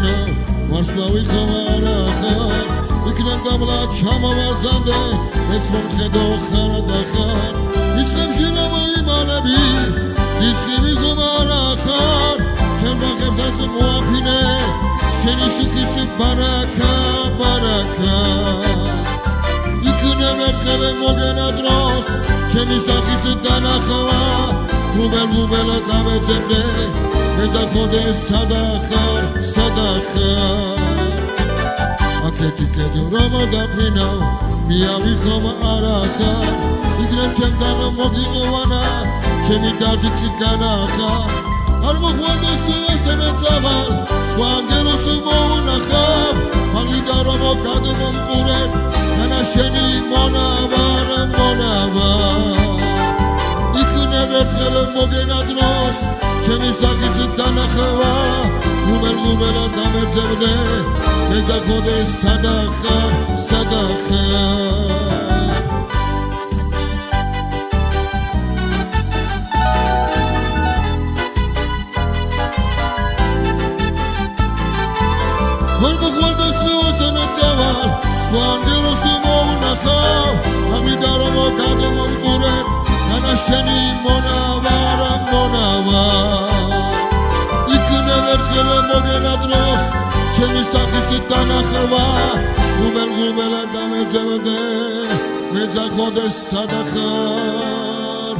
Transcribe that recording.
დაფრინო ვარსკვლავი ხომ არ ახარ იქნებ დამლა ჩამოვარზანდე ეს მომხედო ხარ და ხარ ისრებში რომ იმალები სისხლი ხომ არ ახარ ჩემ ბაღებსაც მოაფინე შენი შიგის ბარაკა ბარაკა იქნებ ერთხელ მოგენა დროს ჩემი სახის დანახვა გუბელ დამეძებდე მეძახოდე სადახარ აკეთიკეთ რომ დაფრინავ მიავი ხომ არ ახარ იქნებ ჩემთან მოგიყვანა ჩემი დარდიც განახარ არ მოხვდეს ესენეცავარ სხვა ანგელოს მოუნახავ მალიდა რომ გადმომყურებ განა შენი მონავარ იქნებ ერთხელ მოგენა დროს ჩემი სახის დანახვა გუბელ დამეძებდე მეძახოდე სადახარ არ მოხვდეს ესენეცავარ სხვა ანგელოს მოუნახავ მალიდა რომ გადმომყურებ განა შენი მონავარ იქნებ ერთხელ მოგენა დროს ჩემი სახის დანახვა გუბელ დამეძებდე მეძახოდე სადახარ